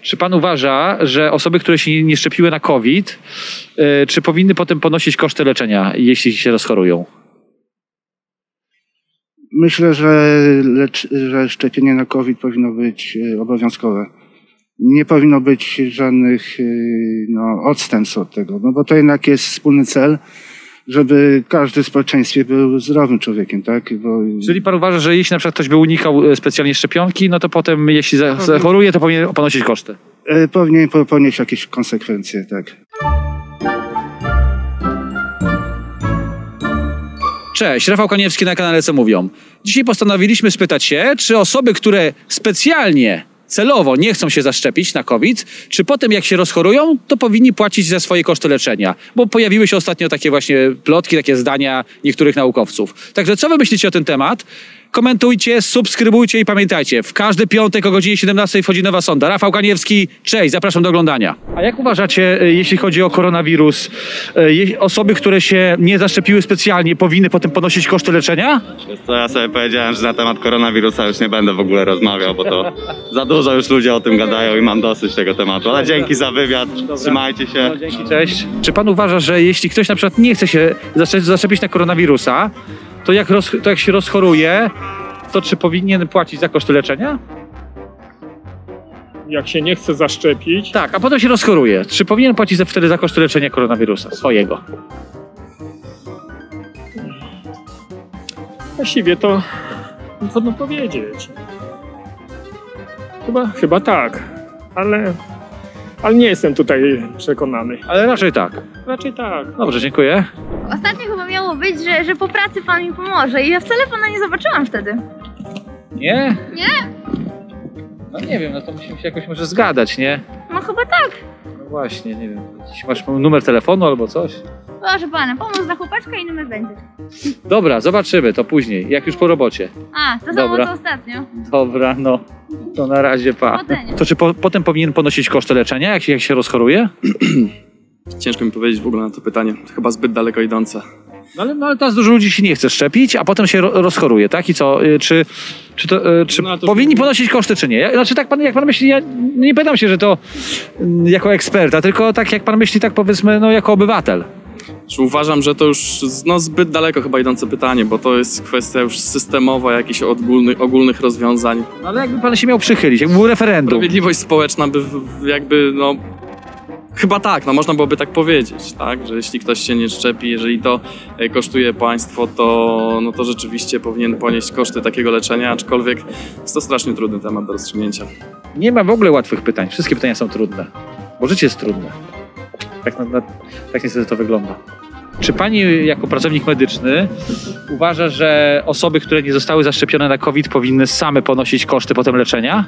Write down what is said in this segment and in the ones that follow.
Czy pan uważa, że osoby, które się nie szczepiły na COVID, czy powinny potem ponosić koszty leczenia, jeśli się rozchorują? Myślę, że szczepienie na COVID powinno być obowiązkowe. Nie powinno być żadnych odstępstw od tego, no bo to jednak jest wspólny cel, żeby każdy w społeczeństwie był zdrowym człowiekiem, tak? Czyli pan uważa, że jeśli na przykład ktoś by unikał specjalnie szczepionki, no to potem jeśli zachoruje, to powinien ponosić koszty? Powinien ponieść jakieś konsekwencje, tak. Cześć, Rafał Kaniewski na kanale Co Mówią. Dzisiaj postanowiliśmy spytać się, czy osoby, które specjalnie, celowo nie chcą się zaszczepić na COVID, czy potem jak się rozchorują, to powinni płacić za swoje koszty leczenia. Bo pojawiły się ostatnio takie właśnie plotki, takie zdania niektórych naukowców. Także co wy myślicie o ten temat? Komentujcie, subskrybujcie i pamiętajcie, w każdy piątek o godzinie 17 wchodzi nowa sonda. Rafał Kaniewski, cześć, zapraszam do oglądania. A jak uważacie, jeśli chodzi o koronawirus, osoby, które się nie zaszczepiły specjalnie, powinny potem ponosić koszty leczenia? Wiesz co, ja sobie powiedziałem, że na temat koronawirusa już nie będę w ogóle rozmawiał, bo to za dużo już ludzie o tym gadają i mam dosyć tego tematu. Ale dzięki za wywiad, trzymajcie się. No, dzięki, cześć. Czy pan uważa, że jeśli ktoś na przykład nie chce się zaszczepić na koronawirusa, to jak się rozchoruje, to czy powinien płacić za koszty leczenia? Jak się nie chce zaszczepić. Tak, a potem się rozchoruje. Czy powinien płacić wtedy za koszty leczenia koronawirusa swojego? Właściwie to trudno powiedzieć. Chyba tak, ale nie jestem tutaj przekonany. Ale raczej tak. Raczej tak. Dobrze, dziękuję. Ostatnio chyba miało być, że po pracy pan mi pomoże i ja wcale pana nie zobaczyłam wtedy. Nie? Nie? No nie wiem, no to musimy się jakoś może zgadać, nie? No chyba tak. No właśnie, nie wiem. Masz numer telefonu albo coś? Proszę pana, pomóc dla chłopaczka i numer będzie. Dobra, zobaczymy to później, jak już po robocie. A, to Dobra. samo co ostatnio. Dobra, no. To na razie, pa. Powodzenia. To czy potem powinien ponosić koszty leczenia, jak się rozchoruje? Ciężko mi powiedzieć w ogóle na to pytanie. To chyba zbyt daleko idące. No ale teraz dużo ludzi się nie chce szczepić, a potem się rozchoruje, tak? I co? Czy No, to powinni ponosić koszty, czy nie? Znaczy tak jak pan myśli, ja nie pytam się, że to jako eksperta, tylko tak jak pan myśli, tak powiedzmy, no jako obywatel. Uważam, że to już zbyt daleko chyba idące pytanie, bo to jest kwestia już systemowa, jakichś ogólnych rozwiązań. No, ale jakby pan się miał przychylić, jakby był referendum. Sprawiedliwość społeczna by chyba tak, można byłoby tak powiedzieć, tak? Że jeśli ktoś się nie szczepi, jeżeli to kosztuje państwo, to rzeczywiście powinien ponieść koszty takiego leczenia, aczkolwiek jest to strasznie trudny temat do rozstrzygnięcia. Nie ma w ogóle łatwych pytań, wszystkie pytania są trudne, bo życie jest trudne. Tak niestety to wygląda. Czy pani jako pracownik medyczny uważa, że osoby, które nie zostały zaszczepione na COVID powinny same ponosić koszty potem leczenia?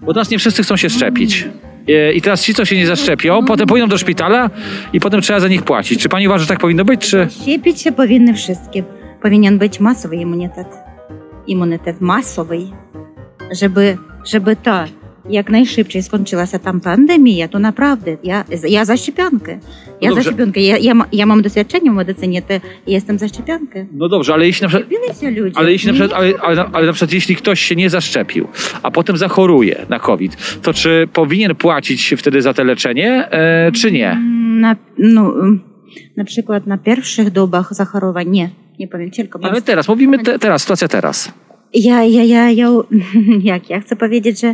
Bo teraz nie wszyscy chcą się szczepić. I teraz ci, co się nie zaszczepią, potem pójdą do szpitala i potem trzeba za nich płacić. Czy pani uważa, że tak powinno być, czy... Szczepić się powinny wszystkie. Powinien być masowy immunitet. Immunitet masowy. Żeby to jak najszybciej skończyła się tam pandemia, to naprawdę ja za szczepionkę. No dobrze. Za szczepionkę. Ja mam doświadczenie w medycynie, to jestem za szczepionkę. No dobrze, ale jeśli na przykład... Ludzie. Ale jeśli na przykład, ale na przykład jeśli ktoś się nie zaszczepił, a potem zachoruje na COVID, to czy powinien płacić wtedy za to leczenie, czy nie? Na przykład na pierwszych dobach zachorowań nie powiem tylko. Ale teraz, mówimy teraz, sytuacja teraz. Ja chcę powiedzieć, że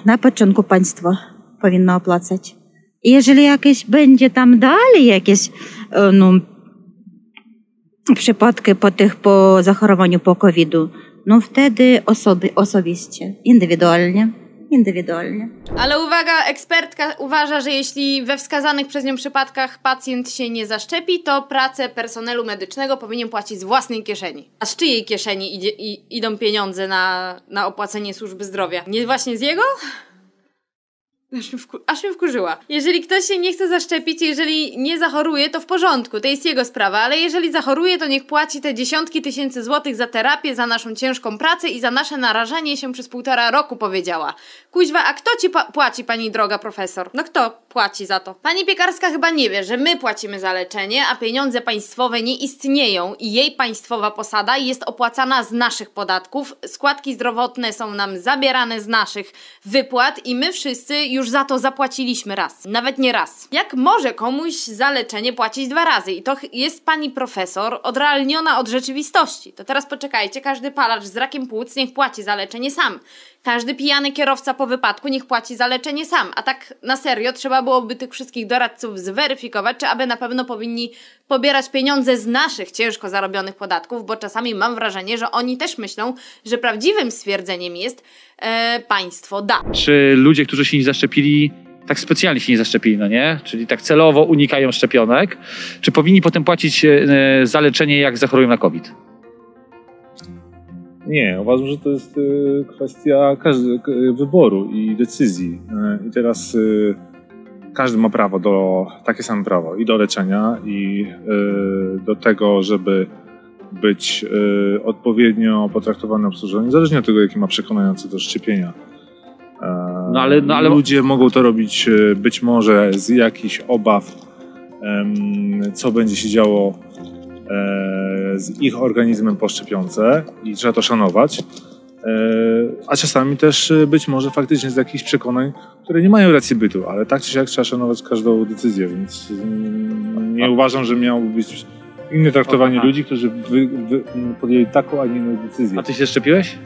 na początku państwo powinno opłacać. Jeżeli jakieś będzie tam dalej jakieś przypadki po zachorowaniu po COVID-u, no wtedy osobiście, indywidualnie. Ale uwaga, ekspertka uważa, że jeśli we wskazanych przez nią przypadkach pacjent się nie zaszczepi, to pracę personelu medycznego powinien płacić z własnej kieszeni. A z czyjej kieszeni idą pieniądze na opłacenie służby zdrowia? Nie właśnie z jego? Aż mnie wkurzyła. Jeżeli ktoś się nie chce zaszczepić, jeżeli nie zachoruje, to w porządku, to jest jego sprawa, ale jeżeli zachoruje, to niech płaci te dziesiątki tysięcy złotych za terapię, za naszą ciężką pracę i za nasze narażenie się przez 1,5 roku, powiedziała. Kuźwa, a kto ci płaci, pani droga profesor? No kto płaci za to? Pani Piekarska chyba nie wie, że my płacimy za leczenie, a pieniądze państwowe nie istnieją i jej państwowa posada jest opłacana z naszych podatków, składki zdrowotne są nam zabierane z naszych wypłat i my wszyscy już za to zapłaciliśmy raz, nawet nie raz. Jak może komuś za leczenie płacić 2 razy? I to jest pani profesor odrealniona od rzeczywistości. To teraz poczekajcie, każdy palacz z rakiem płuc niech płaci za leczenie sam. Każdy pijany kierowca po wypadku niech płaci za leczenie sam. A tak na serio trzeba byłoby tych wszystkich doradców zweryfikować, czy aby na pewno powinni pobierać pieniądze z naszych ciężko zarobionych podatków, bo czasami mam wrażenie, że oni też myślą, że prawdziwym stwierdzeniem jest państwo da. Czy ludzie, którzy się nie zaszczepili, tak specjalnie się nie zaszczepili, no nie? Czyli tak celowo unikają szczepionek, czy powinni potem płacić za leczenie, jak zachorują na COVID? Nie, uważam, że to jest kwestia wyboru i decyzji. I teraz każdy ma prawo takie same prawo i do leczenia, i do tego, żeby być odpowiednio potraktowany, obsłużony, niezależnie od tego, jakie ma przekonania co do szczepienia. No ale ludzie mogą to robić być może z jakichś obaw, co będzie się działo z ich organizmem po szczepionce i trzeba to szanować, a czasami też być może faktycznie z jakichś przekonań, które nie mają racji bytu, ale tak czy siak trzeba szanować każdą decyzję, więc nie uważam, że miałoby być inne traktowanie ludzi, którzy podjęli taką, a nie inną decyzję. A ty się szczepiłeś?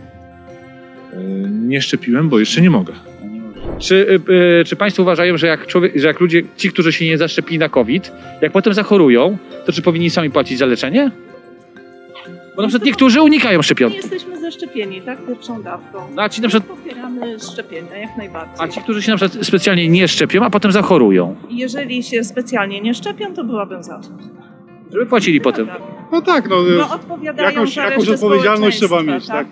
Nie szczepiłem, bo jeszcze nie mogę. Czy państwo uważają, że jak ludzie, ci, którzy się nie zaszczepili na COVID, jak potem zachorują, to czy powinni sami płacić za leczenie? Bo na przykład niektórzy unikają szczepionki. My jesteśmy zaszczepieni, tak? Pierwszą dawką. No, a ci na przykład... Popieramy szczepienia, jak najbardziej. A ci, którzy się na przykład specjalnie nie szczepią, a potem zachorują? Jeżeli się specjalnie nie szczepią, to byłabym za. Żeby płacili potem. No tak, No odpowiadają jakąś za resztę odpowiedzialność trzeba mieć, tak?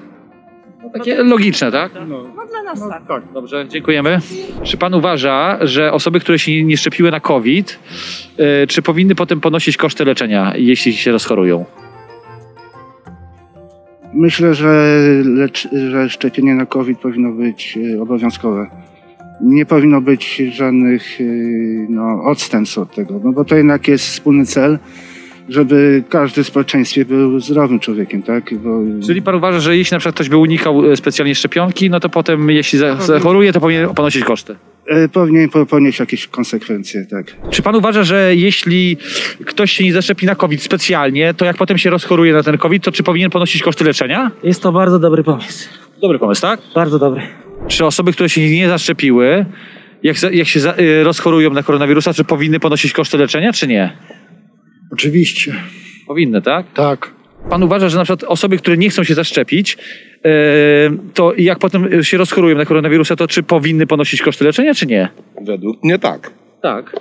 Takie logiczne, tak? No dla nas tak. Dobrze, dziękujemy. Czy pan uważa, że osoby, które się nie szczepiły na COVID, czy powinny potem ponosić koszty leczenia, jeśli się rozchorują? Myślę, że szczepienie na COVID powinno być obowiązkowe. Nie powinno być żadnych odstępstw od tego, no bo to jednak jest wspólny cel, żeby każdy w społeczeństwie był zdrowym człowiekiem, tak? Czyli pan uważa, że jeśli na przykład ktoś by unikał specjalnie szczepionki, no to potem jeśli zachoruje, to powinien ponosić koszty? Powinien ponieść jakieś konsekwencje, tak. Czy pan uważa, że jeśli ktoś się nie zaszczepi na COVID specjalnie, to jak potem się rozchoruje na ten COVID, to czy powinien ponosić koszty leczenia? Jest to bardzo dobry pomysł. Dobry pomysł, tak? Bardzo dobry. Czy osoby, które się nie zaszczepiły, jak się rozchorują na koronawirusa, czy powinny ponosić koszty leczenia, czy nie? Oczywiście. Powinny, tak? Tak. Pan uważa, że na przykład osoby, które nie chcą się zaszczepić, to jak potem się rozchorują na koronawirusa, to czy powinny ponosić koszty leczenia, czy nie? Według mnie tak. Tak.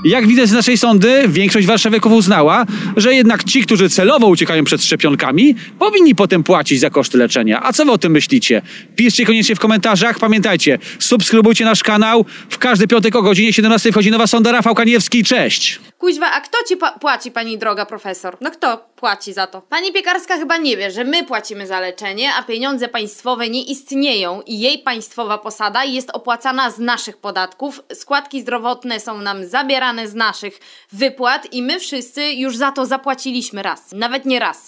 Jak widać z naszej sądy, większość warszawiaków uznała, że jednak ci, którzy celowo uciekają przed szczepionkami, powinni potem płacić za koszty leczenia. A co wy o tym myślicie? Piszcie koniecznie w komentarzach. Pamiętajcie, subskrybujcie nasz kanał. W każdy piątek o godzinie 17 wchodzi nowa sonda. Rafał Kaniewski, cześć! Kuźwa, a kto ci płaci, pani droga profesor? No kto płaci za to? Pani Piekarska chyba nie wie, że my płacimy za leczenie, a pieniądze państwowe nie istnieją i jej państwowa posada jest opłacana z naszych podatków, składki zdrowotne są nam zabierane z naszych wypłat i my wszyscy już za to zapłaciliśmy raz, nawet nie raz.